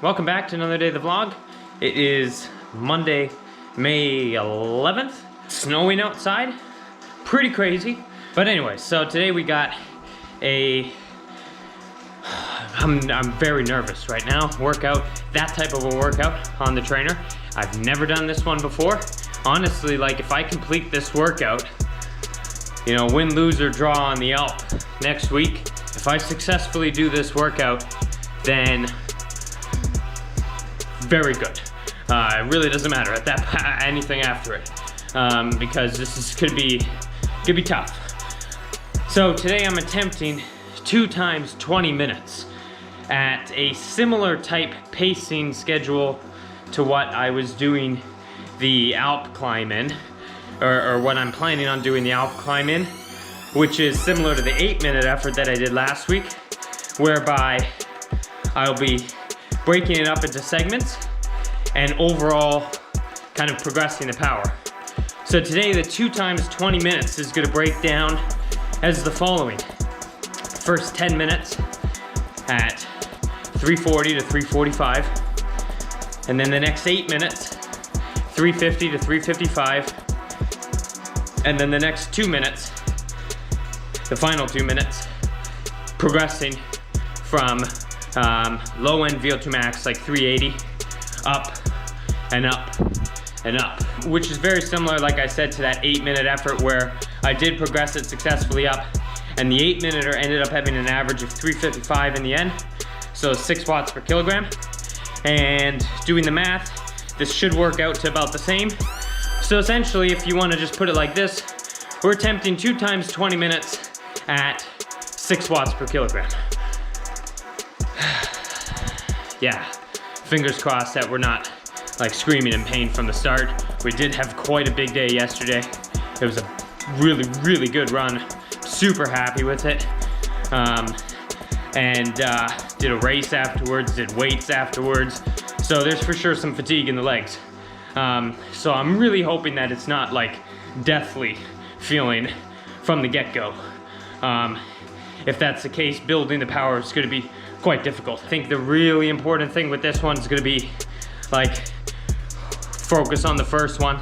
Welcome back to another day of the vlog. It is Monday, May 11th. Snowing outside, pretty crazy. But anyway, so today we got I'm very nervous right now. Workout, that type of a workout on the trainer. I've never done this one before. Honestly, like if I complete this workout, you know, win, lose, or draw on the Alpe next week, if I successfully do this workout, then very good. It really doesn't matter at that anything after it, because this is could be tough. So today I'm attempting 2 times 20 minutes at a similar type pacing schedule to what I was doing the Alpe climb in, or what I'm planning on doing the Alpe climb in, which is similar to the 8-minute effort that I did last week, whereby I'll be breaking it up into segments and overall kind of progressing the power. So today the 2 times 20 minutes is going to break down as the following. First 10 minutes at 340 to 345, and then the next 8 minutes 350 to 355, and then the next 2 minutes, the final 2 minutes, progressing from low end VO2 max like 380 up and up and up, which is very similar, like I said, to that 8-minute effort where I did progress it successfully up, and the 8-minute ended up having an average of 355 in the end, so 6 watts per kilogram. And doing the math, this should work out to about the same. So essentially, if you want to just put it like this, we're attempting 2 times 20 minutes at 6 watts per kilogram. Yeah, fingers crossed that we're not like screaming in pain from the start. We did have quite a big day yesterday. It was a really good run. Super happy with it. Did a race afterwards, did weights afterwards. So there's for sure some fatigue in the legs. So I'm really hoping that it's not like deathly feeling from the get-go. If that's the case, building the power is gonna be quite difficult. I think the really important thing with this one is gonna be like, focus on the first one.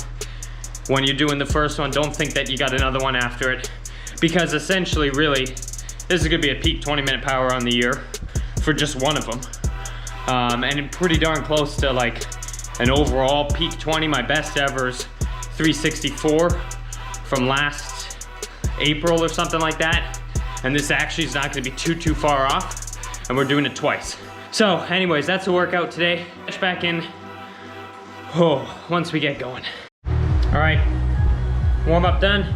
When you're doing the first one, don't think that you got another one after it, because essentially, really, this is gonna be a peak 20-minute power on the year for just one of them. And pretty darn close to like an overall peak 20. My best ever is 364 from last April or something like that. And this actually is not gonna be too far off, and we're doing it twice. So anyways, that's the workout today. Catch back in, once we get going. All right, warm up done.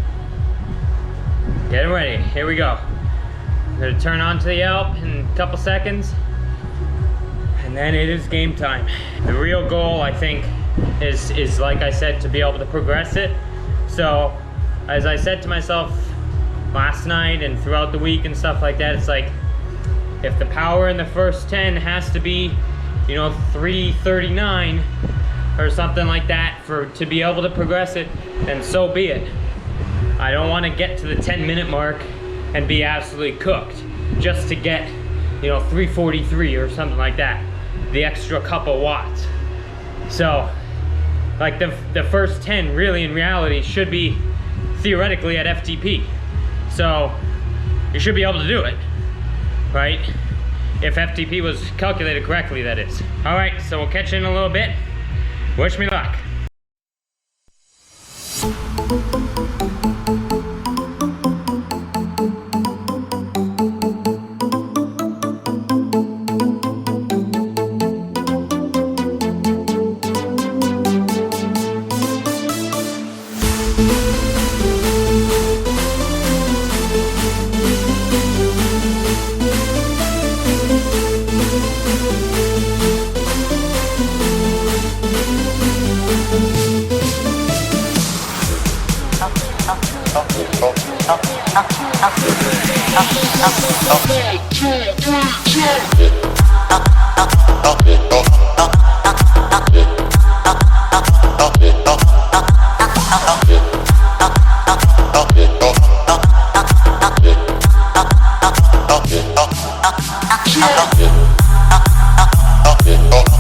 Getting ready, here we go. I'm gonna turn on to the Alpe in a couple seconds, and then it is game time. The real goal, I think, is like I said, to be able to progress it. So, as I said to myself last night and throughout the week and stuff like that, it's like, if the power in the first 10 has to be, you know, 339 or something like that to be able to progress it, then so be it. I don't want to get to the 10-minute mark and be absolutely cooked just to get, you know, 343 or something like that, the extra couple watts. So like the first 10 really in reality should be theoretically at FTP, so you should be able to do it, right? If FTP was calculated correctly, that is. All right, so we'll catch you in a little bit. Wish me luck. Yeah.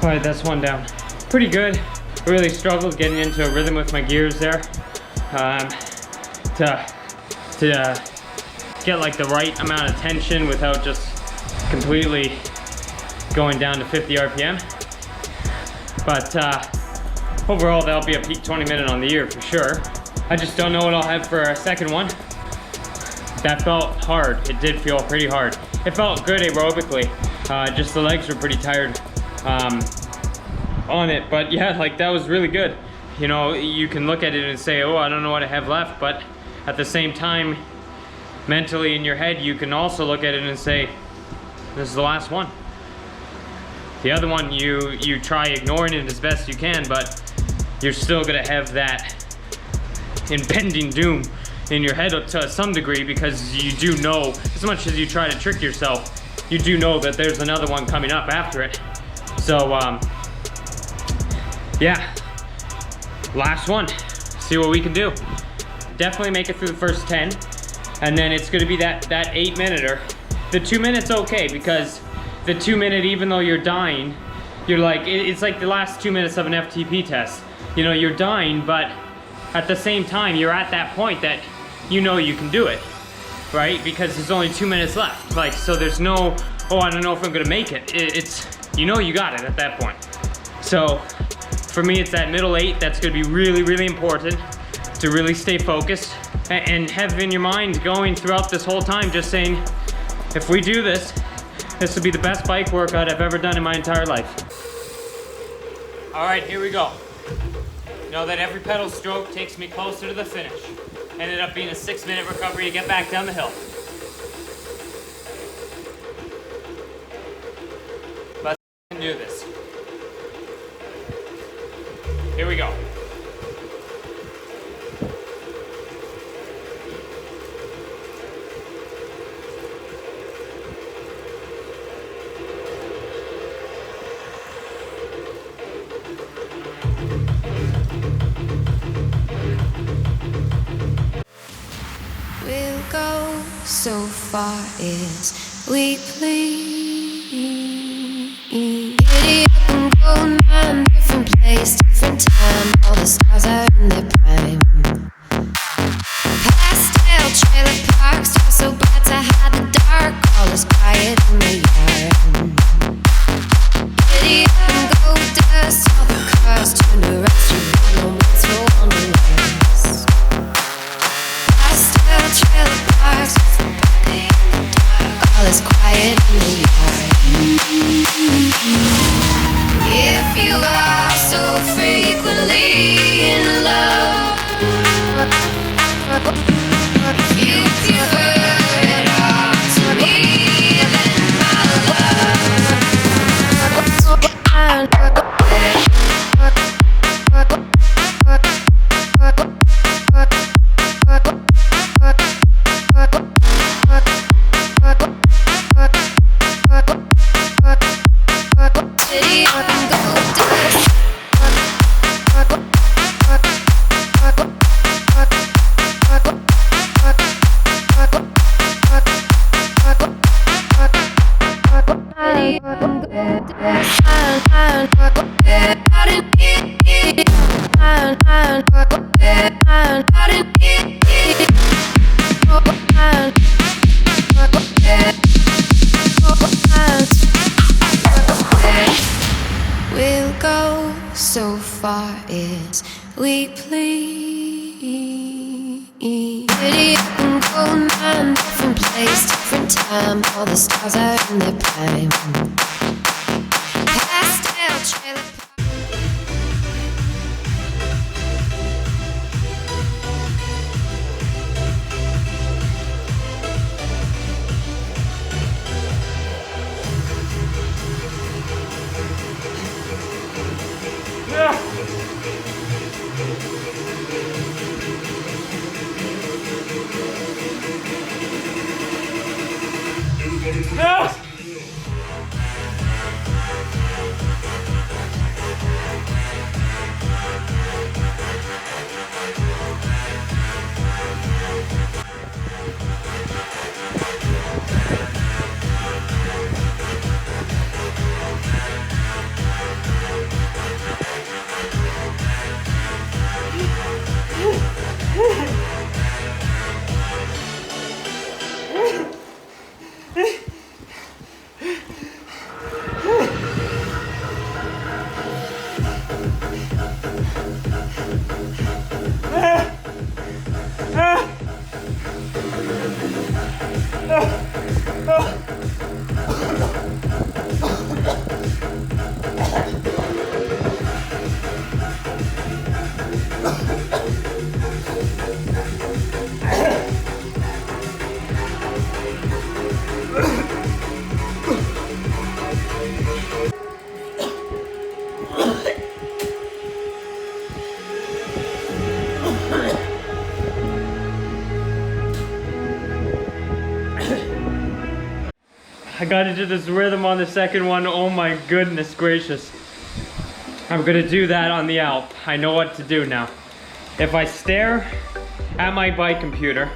All right, that's one down. Pretty good. Really struggled getting into a rhythm with my gears there. To get like the right amount of tension without just completely going down to 50 RPM. But overall, that'll be a peak 20-minute on the year for sure. I just don't know what I'll have for a second one. That felt hard. It did feel pretty hard. It felt good aerobically. Just the legs were pretty tired on it. But yeah, like that was really good. You know, you can look at it and say, oh, I don't know what I have left. But at the same time, mentally in your head, you can also look at it and say, this is the last one. The other one, you try ignoring it as best you can, but you're still gonna have that impending doom in your head to some degree, because you do know, as much as you try to trick yourself, you do know that there's another one coming up after it. So, yeah, last one. See what we can do. Definitely make it through the first 10, and then it's gonna be that 8-minute-er. The 2 minutes okay, because the 2 minute, even though you're dying, you're like, it's like the last 2 minutes of an FTP test. You know, you're dying, but at the same time, you're at that point that you know you can do it, right? Because there's only 2 minutes left. Like, so there's no, oh, I don't know if I'm gonna make it. It's, you know you got it at that point. So for me, it's that middle 8 that's gonna be really, really important to really stay focused and have in your mind going throughout this whole time, just saying, if we do this, this will be the best bike workout I've ever done in my entire life. All right, here we go. Know that every pedal stroke takes me closer to the finish. Ended up being a 6-minute recovery to get back down the hill. Let's do this. Here we go. We'll go so far as we please. Giddy up and go 9 different place, different time. All the stars are in their prime. Pastel trailer parks, try so bright to hide the dark. All is quiet in the yard. Giddy up and go dust, all the cars turn to rust. You don't know what's on the list. Trailer parks, all is quiet in the yard. If you are so frequently in love, if you prefer it all to me, then my love. We'll go so far as we please. Giddy up and go 9 different place, different time. All the stars are in their prime. Pastel trailer park. No! got into this rhythm on the second one. Oh my goodness gracious. I'm gonna do that on the Alpe. I know what to do now. If I stare at my bike computer,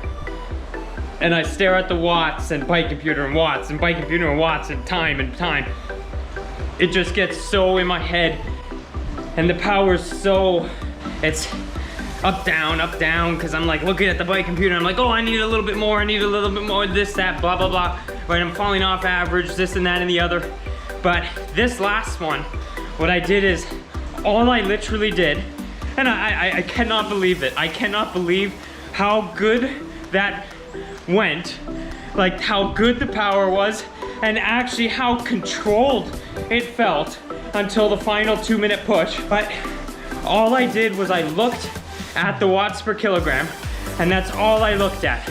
and I stare at the watts and bike computer and watts and bike computer and watts and time, it just gets so in my head. And the power's so, it's up, down, because I'm like looking at the bike computer. I'm like, oh, I need a little bit more. I need a little bit more, this, that, blah, blah, blah. Right, I'm falling off average, this and that and the other. But this last one, what I did is, all I literally did, and I cannot believe it. I cannot believe how good that went. Like how good the power was, and actually how controlled it felt until the final 2-minute push. But all I did was I looked at the watts per kilogram, and that's all I looked at.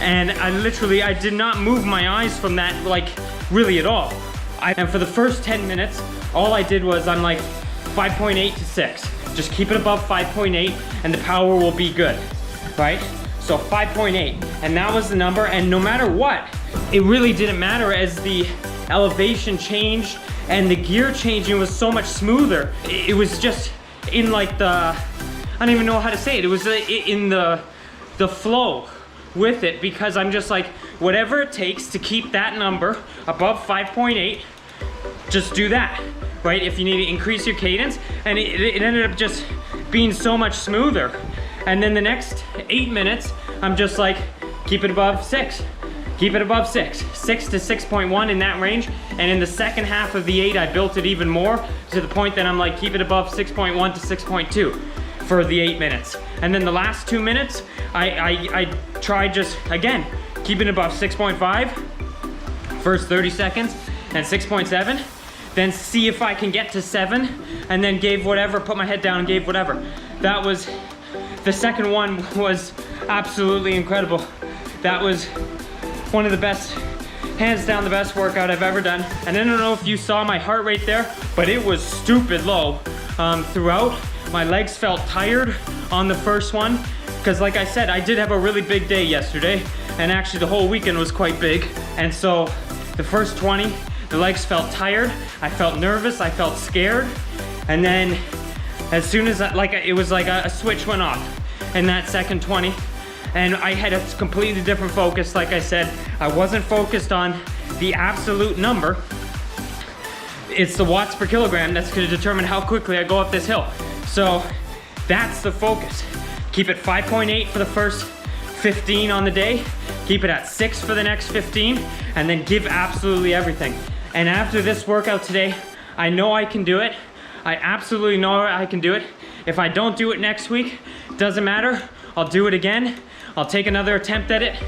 And I did not move my eyes from that, like, really at all. And for the first 10 minutes, all I did was I'm like 5.8 to 6. Just keep it above 5.8 and the power will be good, right? So 5.8, and that was the number. And no matter what, it really didn't matter as the elevation changed and the gear changing was so much smoother. It was just in like the, I don't even know how to say it. It was in the flow with it, because I'm just like, whatever it takes to keep that number above 5.8, just do that, right? If you need to increase your cadence, and it ended up just being so much smoother. And then the next 8 minutes, I'm just like, keep it above 6. Keep it above 6. 6 to 6.1 in that range. And in the second half of the 8, I built it even more to the point that I'm like, keep it above 6.1 to 6.2 for the 8 minutes. And then the last 2 minutes, I tried just, again, keeping it above 6.5, first 30 seconds, and 6.7. Then see if I can get to 7, and then gave whatever, put my head down and gave whatever. That was, the second one was absolutely incredible. That was one of the best, hands down the best workout I've ever done. And I don't know if you saw my heart rate there, but it was stupid low throughout. My legs felt tired on the first one, because like I said, I did have a really big day yesterday, and actually the whole weekend was quite big. And so the first 20, the legs felt tired, I felt nervous, I felt scared. And then as soon as it was like a switch went off in that second 20, and I had a completely different focus. Like I said, I wasn't focused on the absolute number. It's the watts per kilogram that's gonna determine how quickly I go up this hill. So that's the focus. Keep it 5.8 for the first 15 on the day, keep it at 6 for the next 15, and then give absolutely everything. And after this workout today, I know I can do it. I absolutely know I can do it. If I don't do it next week, doesn't matter. I'll do it again. I'll take another attempt at it.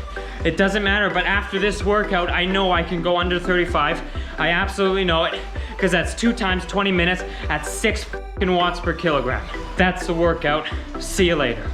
It doesn't matter, but after this workout, I know I can go under 35. I absolutely know it, because that's 2 times 20 minutes at 6 watts per kilogram. That's the workout. See you later.